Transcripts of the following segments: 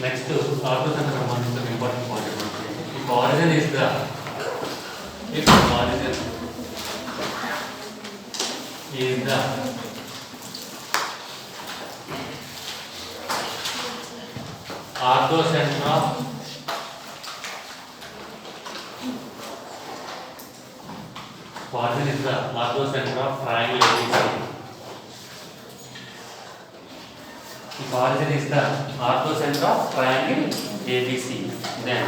Next, orthocenter సంబంధించిన important point ఏంటంటే, if origin is the orthocenter of triangle ABC. If origin is the orthocenter of triangle ABC, then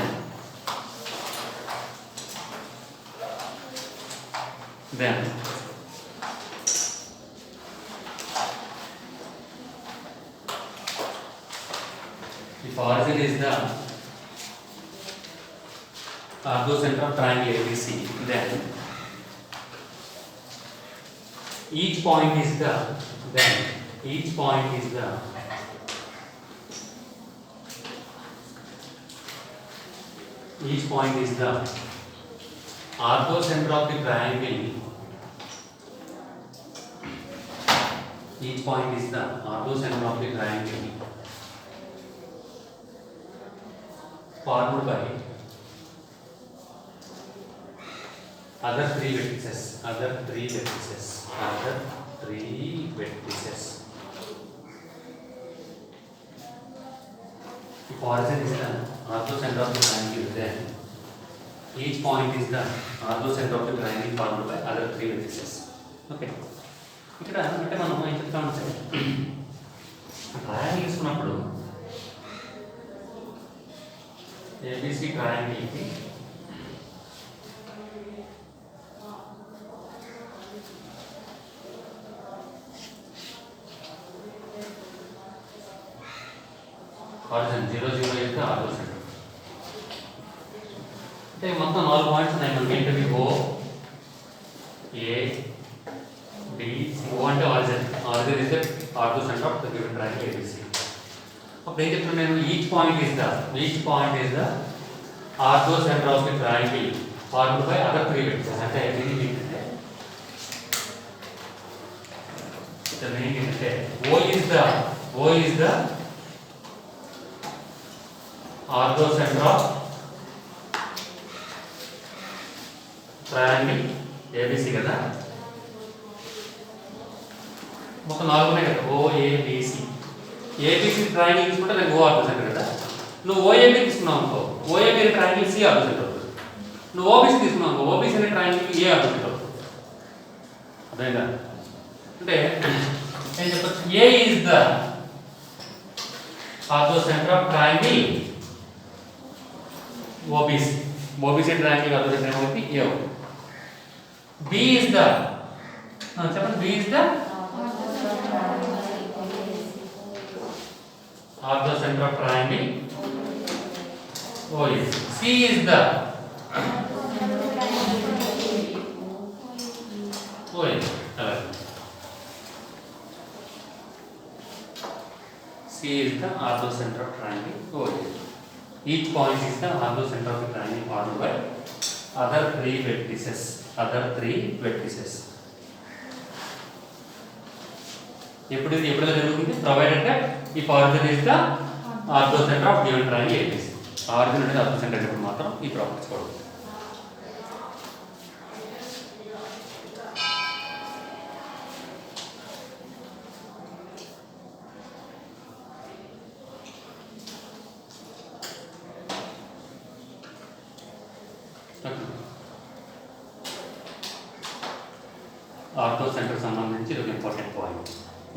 if origin is the orthocenter of triangle ABC, then each point is the orthocenter of the triangle. Each point is the orthocenter of the triangle formed by other three vertices. If origin is the orthocenter of the triangle, then each point is the orthocenter of the triangle formed by other three vertices. Okay. ఇక్కడ అంటే మనం ఏం చెప్తా ఉంటే triangle తీసుకున్నప్పుడు ABC ట్రయాంగిల్కి origin 0 0 అయితే ఆర్తోసెంటర్. అంటే మొత్తం 4 పాయింట్స్ ఉన్నాయి మనకి. ఏంటవి? ఓ, ఏ, బి, సి. ఓ అంటే origin is the orthocentre of the given triangle ABC. అప్పుడు ఏం చెప్తున్నాను నేను? Each point is the orthocentre of the triangle formed by other three vectors. అంటే మీనింగ్ ఏంటంటే O is the orthocenter of triangle ABC కదా. మొత్తం 4 ఉన్నాయి కదా. OABC. ABC ట్రయాంగిల్ తీసుకుంటే దానికి O ఆర్తోసెంటర్ కదా. నువ్వు OAB తీసుకున్నావు అనుకో, OAB అనే ట్రయాంగిల్ C ఆర్తోసెంటర్ అవుతుంది. నువ్వు OBC తీసుకున్నావు అనుకో, OBC అనే ట్రయాంగిల్ A ఆర్తోసెంటర్ అవుతుంది. అదేనా? అంటే ఏం చెప్పచ్చు? A is the orthocenter of triangle OBC. OBC triangle orthocenter ఏమవుతుంది? A అవుతుంది. B is the చెప్పండి. B is the orthocenter of triangle OAC. C is the OAC. C is the orthocenter of triangle OAC. Each point is the orthocenter of the triangle formed by other three vertices. ఎప్పుడు జరుగుతుంది? Provided that if origin is the orthocentre of given triangle ABC. Origin అనేది orthocentre అయినప్పుడు మాత్రం ఈ properties కూడా. Orthocenter సంబంధించి ఒక important point.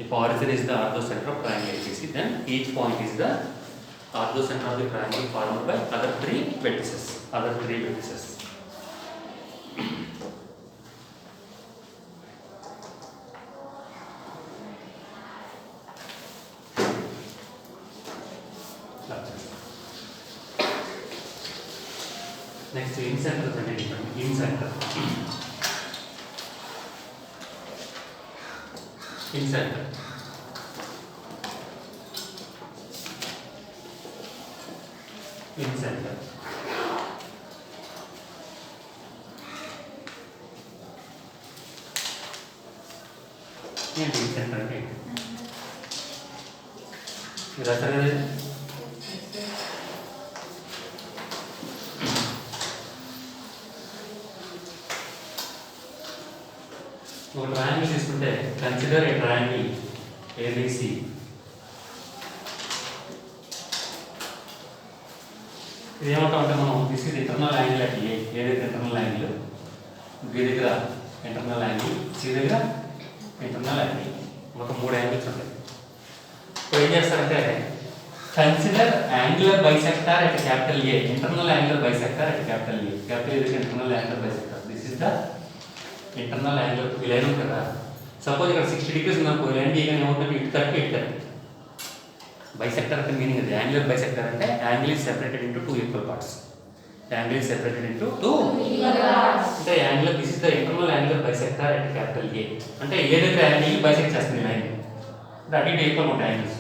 If origin is the orthocenter of triangle ABC, then each point is the orthocenter of the triangle formed by other three vertices. Next, incenter అంటే incenter. Incenter. ఏంటి incenter అంటే? మీరు రాస్తారు కదా ఇది? ఒక ట్రయాంగిల్ తీసుకుంటే కన్సిడర్ ఏ ట్రయాంగిల్ ఏబిసి. ఇది ఏమంటామంటే మనం this is internal angle at A. A దగ్గర ఇంటర్నల్ యాంగిల్, బి దగ్గర ఇంటర్నల్ యాంగిల్, సి దగ్గర ఇంటర్నల్ యాంగిల్. మొత్తం 3 యాంగిల్స్ ఉంటాయి. ఇప్పుడు ఏం చేస్తారంటే consider angular bisector at capital A. Internal angular bisector at capital A. Capital A దగ్గర internal angular bisector. This is the internal angular. ఈ line ఉంది కదా, సపోజ్ ఇక్కడ 60 degrees ఉందనుకో, లైన్ డి కానీ ఏమవుతుంది, ఇటు 30 ఇటు 30. బైసెక్టర్ అంటే మీనింగ్ అది. యాంగులర్ బైసెక్టర్ అంటే angle is separated into 2 equal parts. Angle is separated into 2 equal parts. అంటే angular, this is the internal angular bisector at capital A. అంటే ఏ దగ్గర యాంగిల్ బైసెక్ట్ చేస్తుంది లైన్, అంటే అటు ఇటు ఈక్వల్ ఉంటాయి యాంగిల్స్.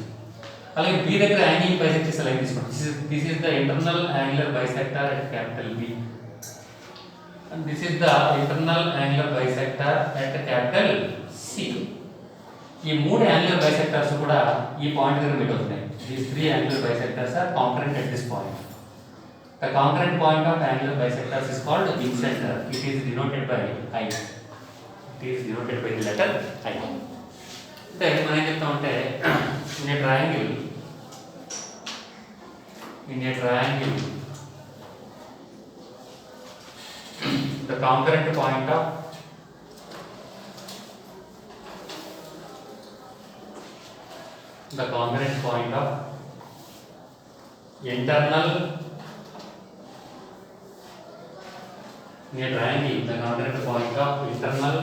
అలాగే బి దగ్గర యాంగిల్ బైసెక్ట్ చేసే లైన్ తీసుకోండి. This is the internal angular bisector at capital B and this is the internal angular bisector at capital C. ఈ 3 యాంగులర్ బైసెక్టర్స్ కూడా ఈ పాయింట్ దగ్గర మీట్ అవుతున్నాయి. These 3 angular bisectors are concurrent at this point. The concurrent point of angular bisectors is called incenter. It is denoted by I. It is denoted by the letter I. అంటే మనం ఏం చెప్తామంటే in a triangle the concurrent point of internal in a triangle, the concurrent point of internal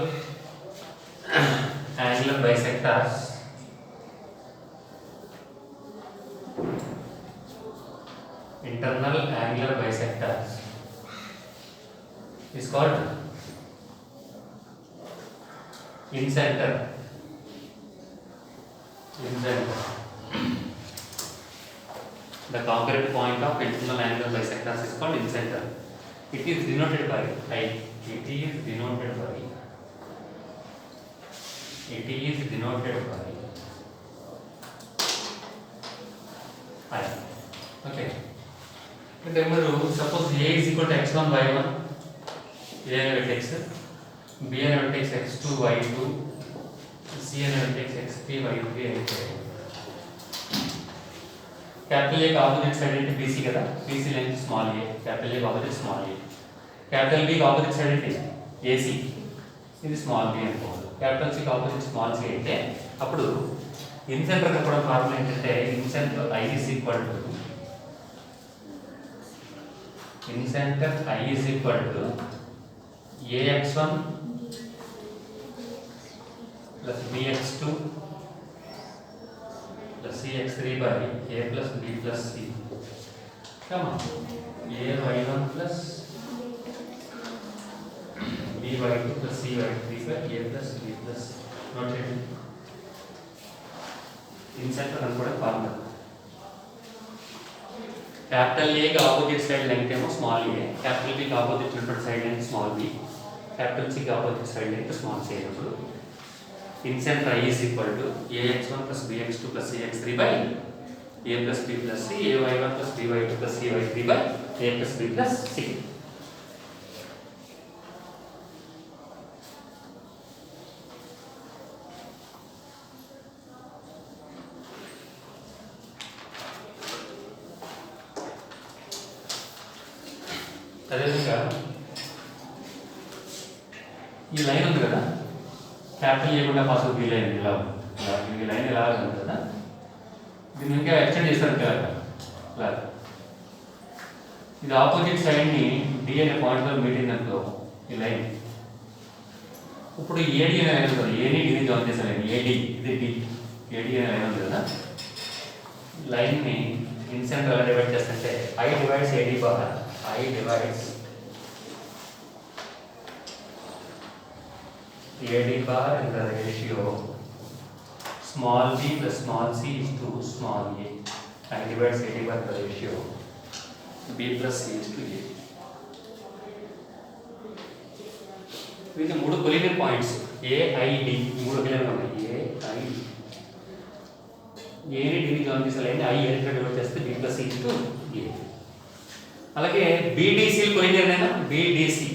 angular bisectors is called incenter. The concurrent point of internal angular bisectors is called incenter. It is denoted by I. It is denoted by I. Okay. Remember, suppose A is equal to x1 y1. A అనేది x, B అనేది x2 y2, C అనేది x3 y3 అయితే capital ఏ opposite side అంటే BC కదా, BC length small a, capital A opposite small a, capital B opposite side అంటే AC, ఇది small b అనుకోవాలి. Capital C opposite small c అయితే అప్పుడు ఇన్సెంటర్ కూడా ఫార్ములా ఏంటంటే ఇన్సెంటర్ I is equal to ax1 plus bx2 plus cx3 by a plus b plus c. Come on, ay1 plus by2 plus cy3 by a plus b plus c. Noted. Incenter అనుకోవడం formula. Capital A కి opposite side length ఏమో small A, capital B కి opposite ఉన్నటువంటి side length small B, capital C కి opposite side length small C అయినప్పుడు incentre I is equal to ax1 plus bx2 plus cx3 by a plus b plus c, ay1 plus by2 plus cy3 by a plus b plus c. అదేవిధంగా ఈ line ఉంది కదా, capital ఏ గుండా pass అవుతుంది ఈ line, ఇలా ఈ line ఇలా ఉంది కదా, దీన్ని ఇంకా ఎక్స్టెండ్ చేస్తారు కదా ఇలా. ఇది ఆపోజిట్ సైడ్ని డి అనే పాయింట్లో మీట్ అయిందనుకో ఈ లైన్. ఇప్పుడు ఏడి అనే లైన్ ఉంది కదా, ఏని డిని జాయిన్ చేసే లైన్ ఏడి, ఇది డి, ఏడి అనే లైన్ ఉంది కదా, లైన్ని ఇన్సెంటర్ ఎలా డివైడ్ చేస్తుంటే I divides AD bar, I divides AD bar in the ratio small b plus small c is to small a. I divides AD bar in the ratio b plus c is to a. వీటి మూడు collinear points AID, మూడు collinear ఉన్నాయి AID. ఏని డిని join చేసే line I L divide చేస్తే B plus C to A. అలాగే బీడీసీలు పోయిందేనా బీడీసీ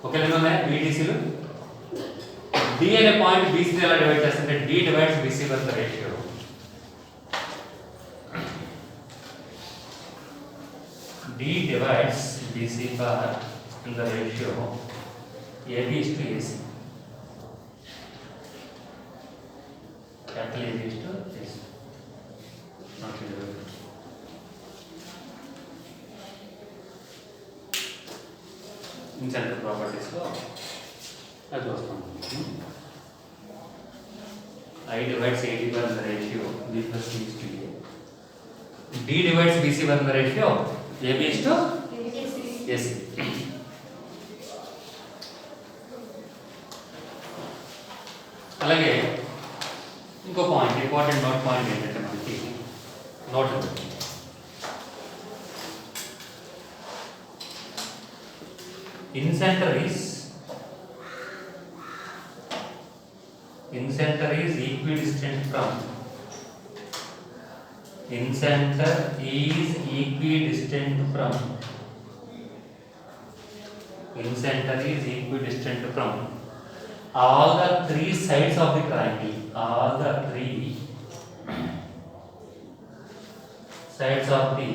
ఒకే లైన్ ఉన్నాయా బీడీసీలు. డి అనే పాయింట్ బీసీ ఎలా డివైడ్ చేస్తుంటే D divides BC by the ratio. D divides BC by the ratio AB is to AC. Capital AB is to AC. Not divided. Incentive properties lo అది వస్తుంది. I divides AB by the ratio B plus C is to A. D divides BC by the ratio AB is to AC. అలాగే ఇంకో point important note point ఏంటంటే మనకి note in center is equidistant from all the three sides of the triangle. All the three sides of the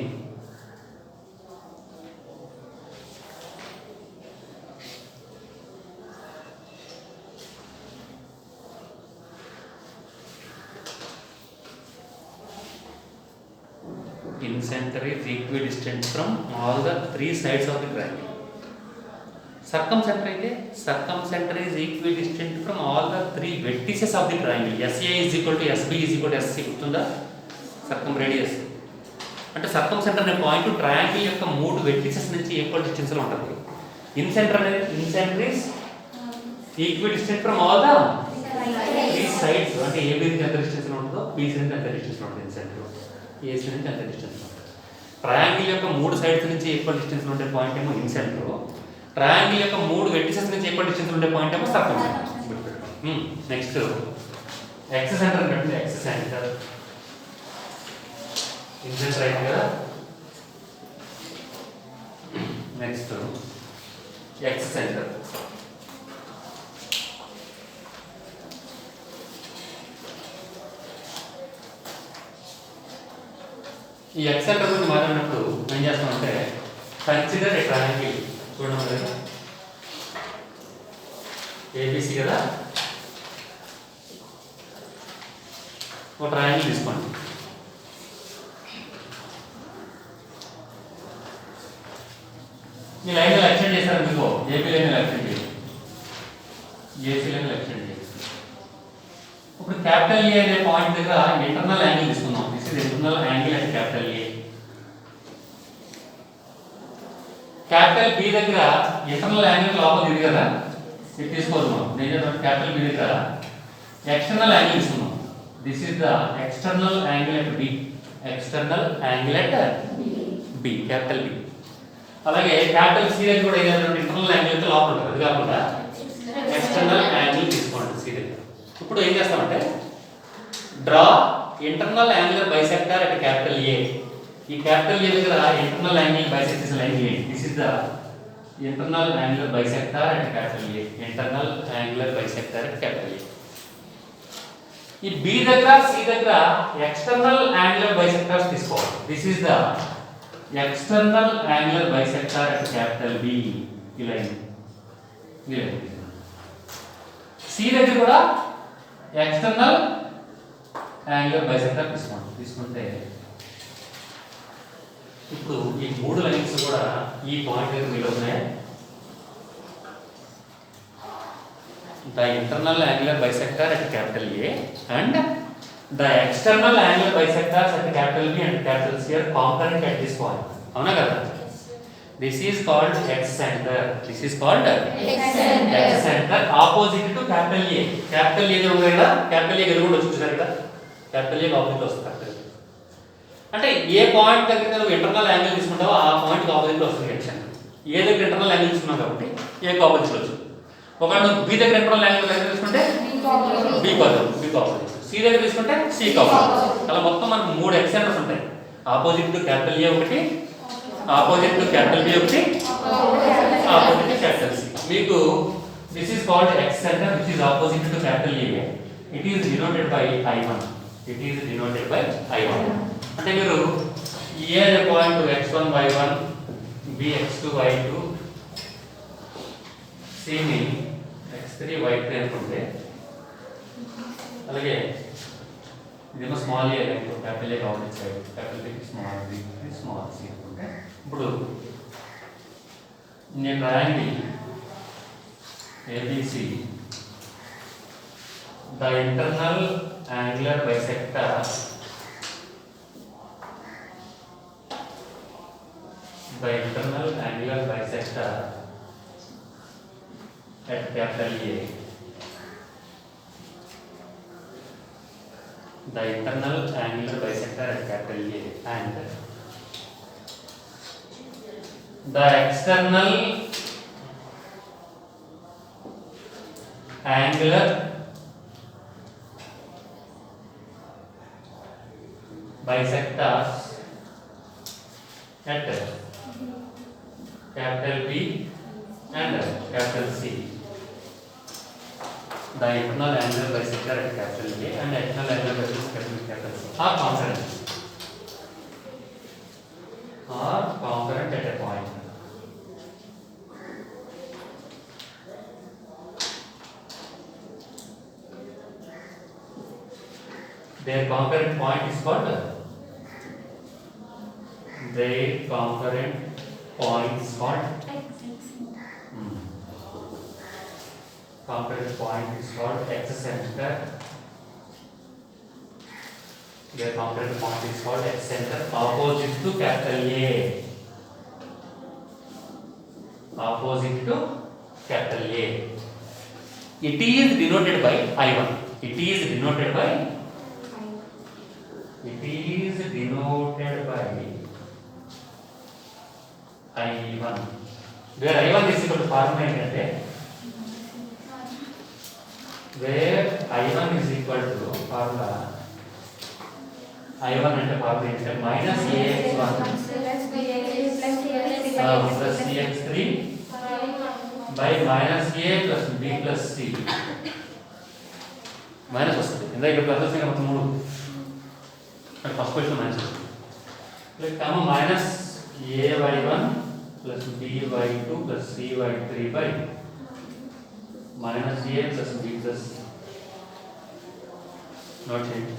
in center is equidistant from all the three sides of the triangle. Circumcenter అయితే circumcenter is equidistant from all the three vertices of the triangle. SA is equal to SB is equal to SC గుర్తుందా? circumradius అంటే circumcenter అనే point triangle యొక్క మూడు vertices నుంచి equal distance లో ఉంటుంది. In centre is equidistant from all the three sides అంటే AB నుంచి ఎంత డిస్టెన్స్ లో ఉంటుందో BC నుంచి ఎంత డిస్టెన్స్ లో ఉంటుంది. ఇన్ సెంటర్ AC నుంచి ఎంత డిస్టెన్స్ లో ఉంటుంది. ట్రయాంగిల్ యొక్క మూడు సైడ్స్ నుంచి ఈక్వల్ డిస్టెన్స్ లో ఉండే పాయింట్ ఏమో ఇన్ సెంటర్. ట్రయాంగిల్ యొక్క మూడు వెర్టిసెస్ నుంచి ఈక్వల్ డిస్టెన్స్ ఉండే పాయింట్ ఏమో సర్కంసెంటర్. నెక్స్ట్ ఎక్స్ సెంటర్ అంటే ఎక్స్ సెంటర్ ఇన్ సెంటర్ అయితే కదా. నెక్స్ట్ ఎక్స్ సెంటర్ ఈ ఎక్స్ సెంటర్ గురించి మాట్లాడినప్పుడు ఏం చేస్తామంటే కన్సిడర్ ఏ ట్రయాంగిల్ చూడండి కదా ఏబిసి కదా. ఒక ట్రయాంగిల్ తీసుకోండి. మీ లైన్ ఎక్స్టెండ్ చేశారు మీకు ఏబీ లైన్ ఎక్స్టెండ్ చేయాలి ఏసీ లైన్ ఎక్స్టెండ్ చేయాలి. ఇప్పుడు క్యాపిటల్ ఏ అనే పాయింట్ దగ్గర ఇంటర్నల్ యాంగిల్ తీసుకుందాం. దిస్ ఇస్ ఇంటర్నల్ యాంగిల్ అంటే క్యాపిటల్ ఏ. క్యాపిటల్ బి దగ్గర ఇంటర్నల్ యాంగిల్ లోపల ఇది కదా ఇది తీసుకోదు మనం. నేను చెప్పాను క్యాపిటల్ బి దగ్గర ఎక్స్టర్నల్ యాంగిల్ తీసుకున్నాం. This is the external angle at B. External angle at B capital B. అలాగే క్యాపిటల్ సి దగ్గర కూడా ఏదైనా ఇంటర్నల్ యాంగిల్ అయితే లోపల ఉంటుంది. అది కాకుండా ఎక్స్టర్నల్ యాంగిల్ తీసుకోండి సి దగ్గర. ఇప్పుడు ఏం చేస్తామంటే draw internal angular bisector at capital A. ఈ క్యాపిటల్ ఏ దగ్గర internal angle bisects line A. This is the internal angular bisector at capital A. Internal angular bisector at capital A. ఈ B దగ్గర C దగ్గర external angular bisectors తీసుకోవాలి. This is the external angular bisector at capital B. ఈ line C దగ్గర కూడా external angular bisector తీసుకుంటే ఇప్పుడు ఈ మూడు లైన్స్ కూడా ఈ పాయింట్ దగ్గర మీలో ఉన్నాయి. The internal angular bisector at capital A and the external angular bisectors at capital B and capital C are concurrent at this point. అవునా కదా? This is called X center. This is called X center opposite to capital A. Capital A ఉంది కదా, capital A ఎదురుగా వచ్చేసారు కదా, capital A opposite వస్తుంది capital A. అంటే ఏ point దగ్గర నువ్వు ఇంటర్నల్ యాంగిల్ తీసుకుంటావో ఆ పాయింట్ ఆపోజిట్ వస్తుంది X center. ఏ దగ్గర ఇంటర్నల్ యాంగిల్ తీసుకున్నావు కాబట్టి A కి ఆపోజిట్ వస్తుంది. ఒకవేళ నువ్వు B దగ్గర ఇంటర్నల్ యాంగిల్ తీసుకుంటే B కి బికి ఆపోజిట్, సి దగ్గర తీసుకుంటే సికి ఆపోజిట్. అలా మొత్తం మనకు 3 ఎక్స్టెండర్స్ ఉంటాయి. ఆపోజిట్ టు క్యాపిటల్ ఏ ఒకటి, ఆపోజిట్ టు క్యాపిటల్ బి ఒకటి, ఆపోజిట్ టు క్యాపిటల్ సి. మీకు this is called extender which is opposite to capital A. It is denoted by I1. It is denoted by I1. అంటే మీరు ఏ అనే point x1 y1, b x2 y2, c ని x3 y3 అనుకుంటే, అలాగే ఇదేమో small A line, capital A కావాలి side, capital B small B small C అనుకుంటే, ఇప్పుడు నేను triangle ABC, the internal angular bisector at capital A, the internal angular bisector at capital A and the external angular bisectors at capital B and capital C. The internal angular bisector at capital A and external angular bisector at capital C are concurrent at a point. Their concurrent point is called concurrent point is called x center. Their concurrent point is called x center opposite to capital A. Opposite to capital A. It is denoted by I1. It is denoted by I1. Where I1 is equal to formula ఏంటంటే, where I1 is equal to formula, I1 అంటే formula ఏంటంటే minus AX1 plus CX3 by minus A plus B plus C. Minus వస్తుంది, ఇందాక ఇక్కడ plus వచ్చింది మొత్తం 3. First question minus వస్తుంది. Comma minus AY1 plus BY2 plus CY3 by minus A plus B plus C. Not change.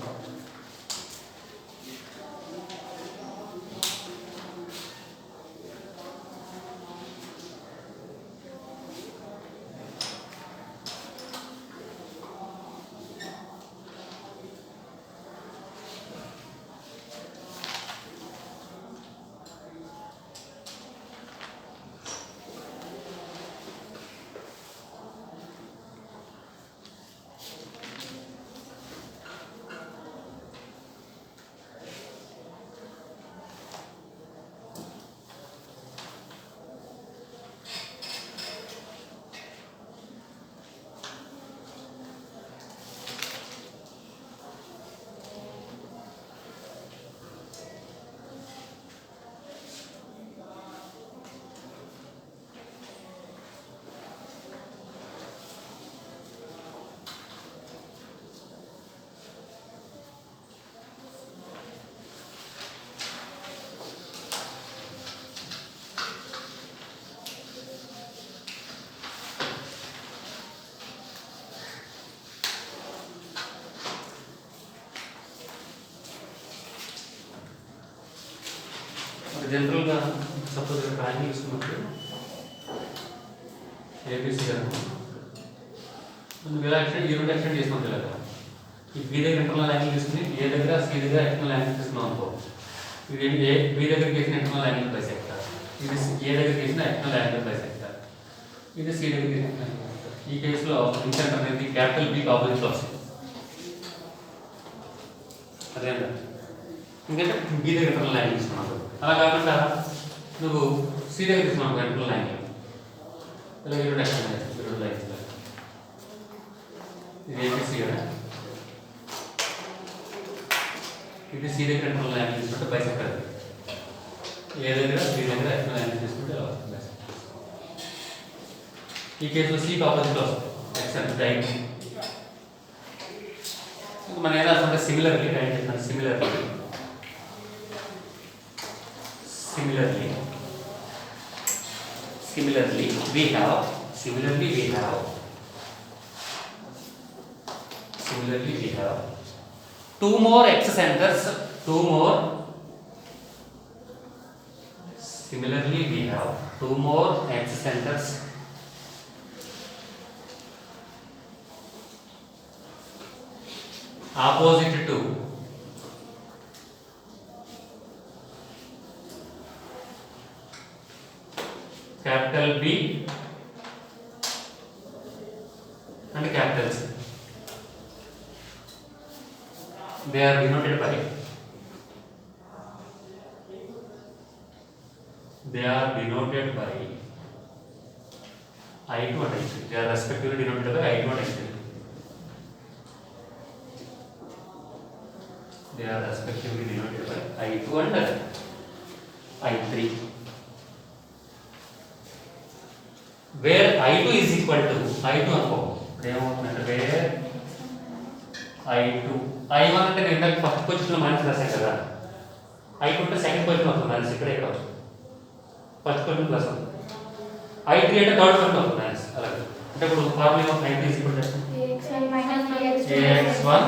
General suppose triangle తీసుకున్నప్పుడు ABC మనం ఇలా unit extend చేస్తాం కదా, ఈ B దగ్గర ఇంటర్నల్ యాంగిల్ తీసుకుని A దగ్గర C దగ్గర ఎక్స్టర్నల్ యాంగిల్ తీసుకున్నాం అనుకో, ఇది B దగ్గర చేసిన ఇంటర్నల్ యాంగిల్ బైసెక్టర్, ఇది A దగ్గర చేసిన ఎక్స్టర్నల్ యాంగిల్ బైసెక్టర్, ఇది C దగ్గర చేసిన. ఈ కేసులో ఇంటర్నల్ అనేది క్యాపిటల్ B కి ఆపోజిట్ లో వస్తుంది. అదేనా ఎందుకంటే B దగ్గర ఇంటర్నల్ యాంగిల్ తీసుకున్నావు. అలా కాకుండా నువ్వు C దగ్గర తీసుకున్నావు ఇంటర్నల్ యాంగిల్, ఇలా యూనిట్ ఎక్స్టెండ్ చేస్తావు. ఇది ABC కదా, ఇది సి దగ్గర ఎక్స్టర్నల్ యాంగిల్ తీసుకుంటే బైసెక్టర్, ఏ దగ్గర బి దగ్గర ఎక్స్టర్నల్ యాంగిల్ తీసుకుంటే ఇలా వస్తుంది బైసెక్టర్. ఈ కేసులో సికి ఆపోజిట్ వస్తుంది ఎక్స్ అంటే డైట్. మనం ఏం రాసుకుంటే సిమిలర్లీ డైట్ చేస్తున్నాం. Similarly we have two more x centers, similarly we have two more x centers opposite to capital B and capital C. They are denoted by I2 and I3. They are respectively denoted by I2 and I3. They are respectively denoted by I2 and I3. Where I2 is equal to I2 అనుకో ఏమవుతుందంటే where I2 I1 అంటే నేను ఇందాక first పొజిషన్లో minus రాశాను కదా, I2 అంటే second position వస్తుంది మైనస్, ఇక్కడ ఇక్కడ వస్తుంది ఫస్ట్ పొజిషన్ ప్లస్ అవుతుంది. I3 అంటే థర్డ్ పొజిషన్ వస్తుంది మైనస్. అలాగే అంటే ఇప్పుడు formula of I3 is equal to ax1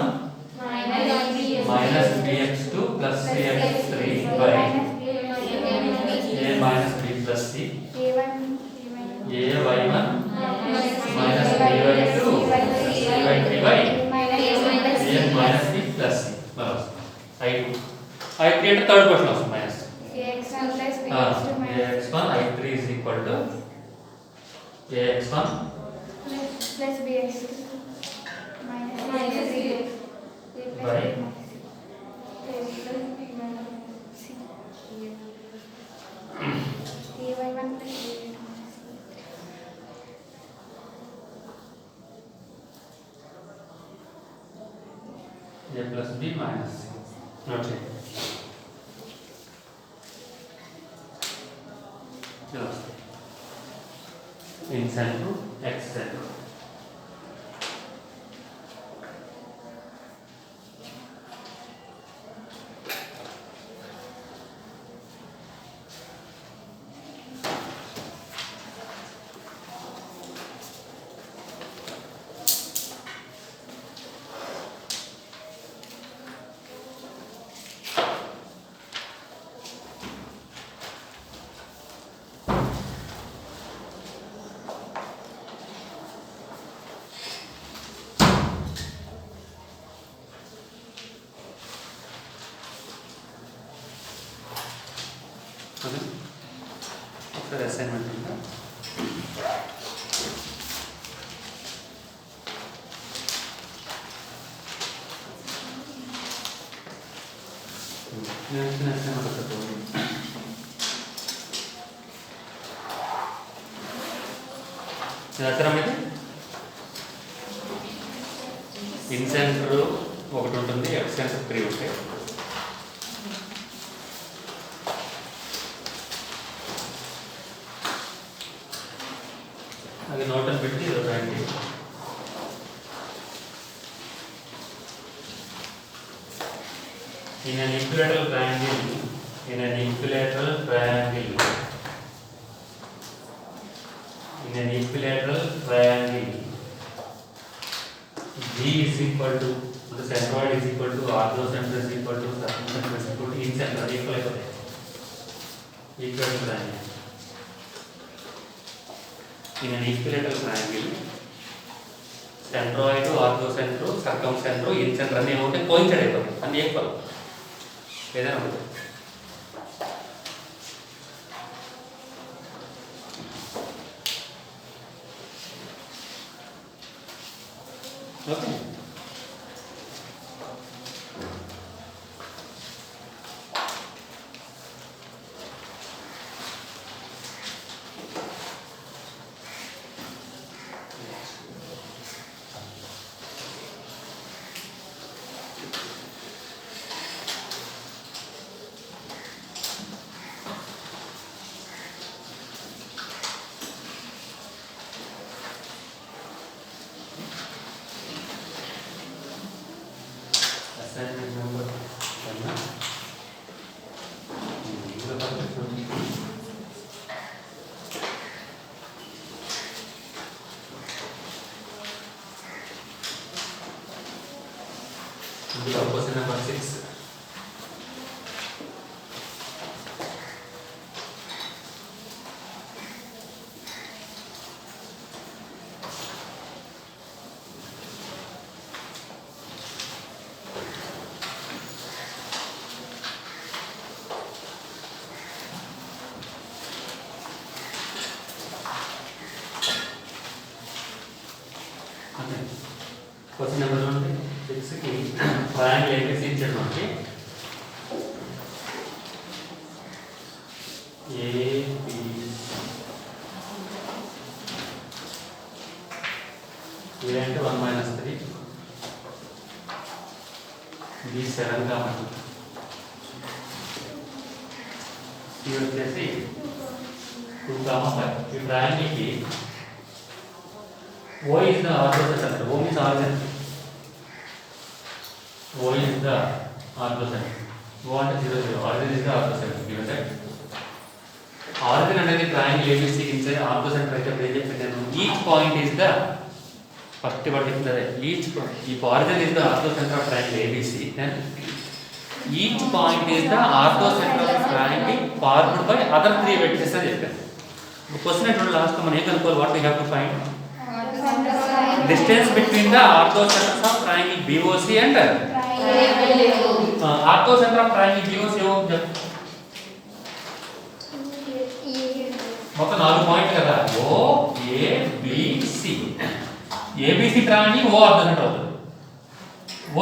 minus bx2 plus ax3 by a minus b plus c ay1 minus by2 by3 by a minus b plus c. I2 I3 అంటే third position వస్తుంది minus. ax1 I3 is equal to ax1 plus bx2 minus by a plus b minus c. Okay. चलो in centro x centro ఒకసారి assignment ఉందా? అర్థమైతే in centre ఒకటి ఉంటుంది, X centre 3 ఉంటాయి. అది నోట్ అని పెట్టి రాయండి. In an equilateral triangle, G is equal to the centroid is equal to orthocenter is equal to circumcenter is equal to incenter equal అయిపోతాయి. Equilateral triangle. In an equilateral triangle, centroid, orthocenter, circumcenter, incenter అన్నీ ఏమంటే coincide అయిపోతాయి, అన్నీ equal ఏదైనా ఉంటుంది. Okay. assignment number 10. Question number 6. Question number 6 की triangle ABC इచ్చాడు A B A అంటే 1 - 3 B 7 కాబట్టి C వచ్చేసి 2, 5. ఈ triangle కి O is the orthocenter. O means origin. O is the orthocenter. O అంటే 0, 0. Origin is the orthocenter. Given that origin అనేది triangle ABC కి inside orthocenter అయితే ఏం చెప్పాను? Each point is the first word చెప్తారు. Each if origin is the orthocenter of triangle ABC, then each point is the orthocenter of triangle formed by other 3 vertices అని చెప్పాను. Question ఏంటంటే last మనం ఏం కనుక్కోవాలి? What we have to find? Distance between the orthocenters of triangle BOC and orthocenter of triangle BOC ఏమవుతుంది? మొత్తం 4 పాయింట్లు కదా. O A B C. ABC triangle O ఆర్థోసెంటర్ అవుతుంది.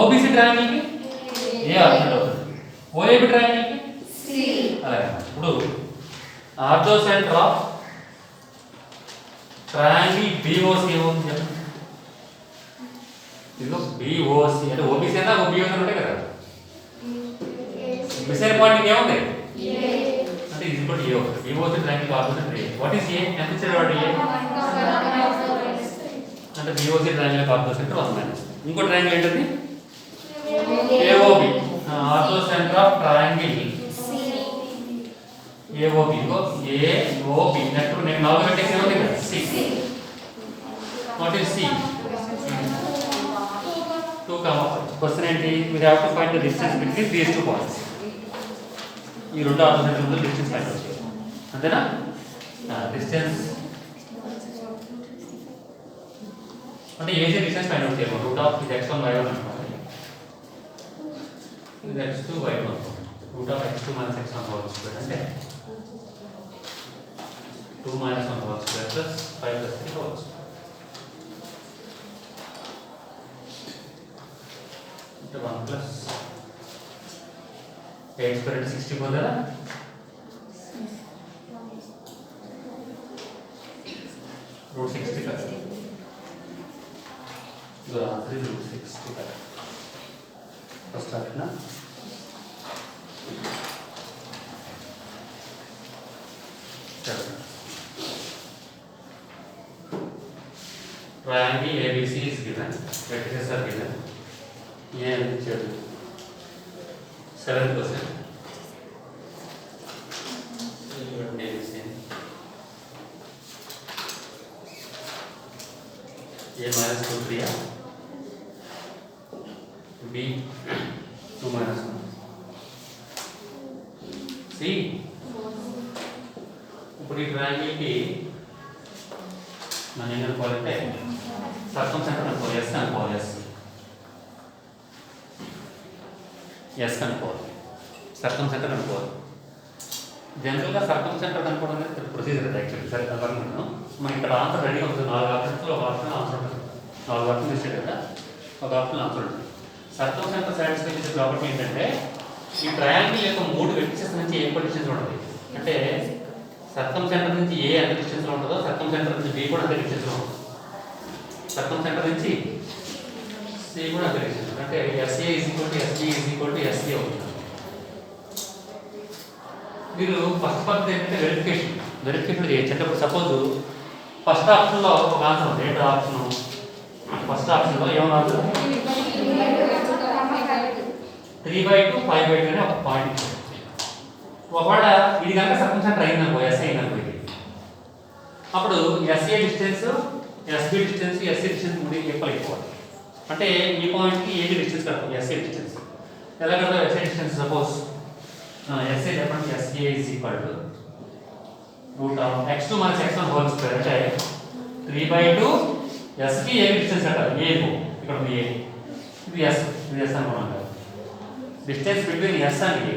OBC ట్రయాంగిల్ కి A ఆర్థోసెంటర్ అవుతుంది. OAB ట్రయాంగిల్ కి C. అలాగే ఇప్పుడు ఆర్థోసెంటర్ ఆఫ్ ట్రయాంగిల్ BOC ఏమవుతుంది? ఇదిగో BOC అంటే OBC అన్నా BOC ఉంటాయి కదా. మిస్సైన్ పాయింట్ ఏముంది? అంటే ఇది కూడా A అవుతుంది. BOC triangle orthocentre A. What is A? ఎంత ఇచ్చాడు వాడు A? అంటే BOC ట్రయాంగిల్ ఆర్థోసెంటర్ 1 - ఇంకో ట్రయాంగిల్ ఏంటది? AOB. Orthocentre of triangle AOB. ఇదిగో AOB. నెక్స్ట్ నేను 4 వెంటనే ఏముంది కదా? C. What is C? 2, 5. Question ఏంటి? we have to find the distance between these 2 points. ఈ రెండు ఆర్థోసెంటర్ మధ్య డిస్టెన్స్ ఫైండ్ అవుట్ చేయాలి. అంతేనా? డిస్టెన్స్ అంటే ఏజీ డిస్టెన్స్ ఫైండ్ అవుట్ చేయాలి. రూట్ ఆఫ్ ఇది x1 y1 అనుకోండి. ఇది x2 y1 route of x2 - x1 whole square అంటే 2 - 1 whole square plus 5 + 3 whole square. 1 plus 8 square into 64 కదా. root 60 కదా. The answer is root 60 కదా. First start na. Triangle ABC is given. Vertices are given. ये चल 7%. ये -2 3 B 2 - 1 C. ఇప్పుడు ఈ triangle కి మనం ఏం అనుకోవాలంటే సర్కంసెంటర్ అనుకోవాలి. S అనుకోవాలి. S కనుక్కోవాలి. సర్కంసెంటర్ అనుకోవాలి. జనరల్గా సర్కంసెంటర్ అనుకోవడం అనేది ప్రొసీజర్ అది యాక్చువల్లీ. సరే అనుకున్నాను మనం ఇక్కడ ఆన్సర్ రెడీగా ఉంటుంది. 4 ఆప్షన్స్లో ఒక ఆప్షన్ ఆన్సర్ ఉంటుంది. 4 ఆప్షన్ ఇచ్చాడు కదా, ఒక ఆప్షన్ ఆన్సర్ ఉంటుంది. సర్కంసెంటర్ సాటిస్ఫై చేసే ప్రాపర్టీ ఏంటంటే ఈ ట్రయాంగిల్ యొక్క 3 వెర్టిసెస్ నుంచి ఏ డిస్టెన్స్ ఉంటుంది. అంటే సర్కంసెంటర్ నుంచి ఏ ఎంత డిస్టెన్స్లో ఉంటుందో సర్కంసెంటర్ నుంచి B కూడా అంతే డిస్టెన్స్లో ఉంటుంది. సర్కంసెంటర్ నుంచి C కూడా అంతే డిస్టెన్స్. అంటే SA = SB = SC అవుతుంది. మీరు ఫస్ట్ పద్ధతి ఏంటంటే వెరిఫికేషన్ చేయొచ్చు. అంటే ఇప్పుడు సపోజ్ ఫస్ట్ ఆప్షన్లో ఒక ఆన్సర్ ఉంది. ఏంటో ఆప్షన్? ఫస్ట్ ఆప్షన్లో ఏమన్నా ఆన్సర్ 3/2 5/2 అనే ఒక పాయింట్ ఇచ్చాడు. ఒకవేళ ఇది కనుక సర్కంసెంటర్ అయిందనుకో ఎస్ అయిందనుకో ఇది అప్పుడు SA distance SB distance SC distance మూడు ఈక్వల్ అయిపోవాలి. అంటే ఈ పాయింట్కి ఏబి డిస్టెన్స్ కడతాం ఎస్ఏ డిస్టెన్స్. ఎలా కడతాం ఎస్ఏ డిస్టెన్స్ సపోజ్ ఎస్ఏ చెప్పండి SA is equal to root of x2 minus x1 whole square అంటే 3/2 ఎస్కి ఏబి డిస్టెన్స్ కట్టాలి. ఏ ఇక్కడ ఉంది ఏ ఇది ఎస్ అనుకున్నాం కదా distance between yes and A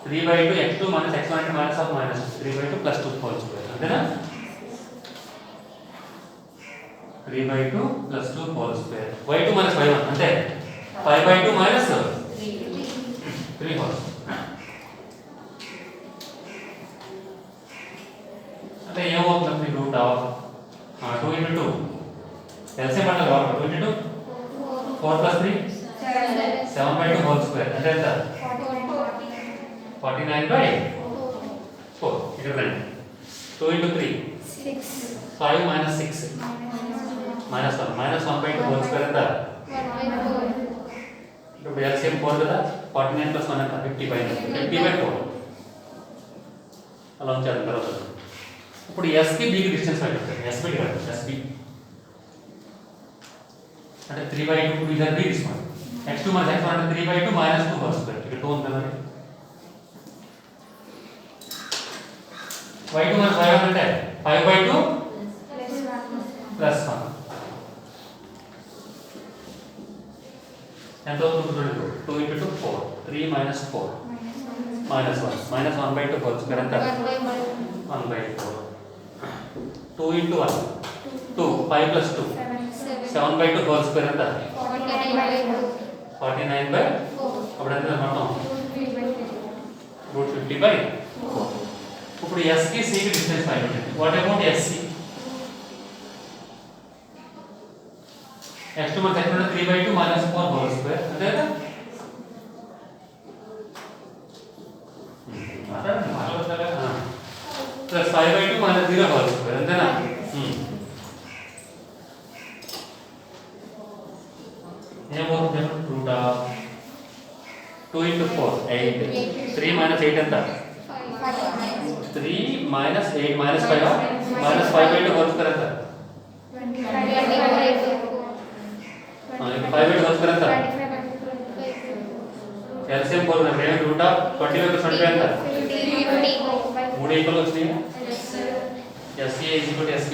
3/2 x2 minus x1 అంటే minus of minus 3/2 plus 2 whole square అంతేనా 3/2 plus 2 whole square y2 minus y1 అంటే 5/2 మైనస్ 3 హోల్ అంటే ఏమవుతుంది రూట్ ఆఫ్ 2 into 2 ఎల్సిఎం అంటే 2 into 2 4 plus 3 7/2 హోల్ స్క్వేర్ అంటే ఎంత 49/4 ఇక్కడ రండి 2 into 3 5 minus 6 minus 1 minus 1/2 whole square ఎంత ఇప్పుడు ఎల్సిఎం 4 కదా 49 plus 1 ఎంత 50/4 అలా ఉంచాలి తర్వాత ఇప్పుడు ఎస్కి బికి డిస్టెన్స్ పెట్టారు ఎస్బి కాదు ఎస్బి అంటే 3/2 ఇదర్ బి తీసుకోండి x2 మైనస్ x1 అంటే 3/2 మైనస్ 2 హోల్ స్క్వేర్ ఇక్కడ 2 ఉంది కదా y2 మైనస్ y1 అంటే 5/2 ప్లస్ 1 ఎంత అవుతుంది 2 into 2 4 3 minus 4 minus 1 minus 1/2 whole square ఎంత 1/4 2 into 1 2 5 plus 2 7/2 హోల్ స్క్వేర్ ఎంత 49/4 అప్పుడు ఎంత మొత్తం √50/4 ఇప్పుడు s కి c కి డిస్టెన్స్ ఫైండ్ అవుతుంది what about sc x2 minus x1 అంటే 3/2 మైనస్ 4 హోల్ స్క్వేర్ అంతే కదా ప్లస్ 5/2 మైనస్ 0 హోల్ స్క్వేర్ అంతేనా ఏమవుతుంది రూట్ ఆఫ్ 2 into 4 8 3 minus 8 ఎంత 3 minus 8 minus 5 minus 5/2 whole square ఎంత 5/2 హోల్ స్క్వేర్ ఎంత ఎల్సిఎం 4 అంటే రూట్ ఆఫ్ 20/25 ఎంత 3 ఈక్వల్ వచ్చినాయి SCA is equal to SB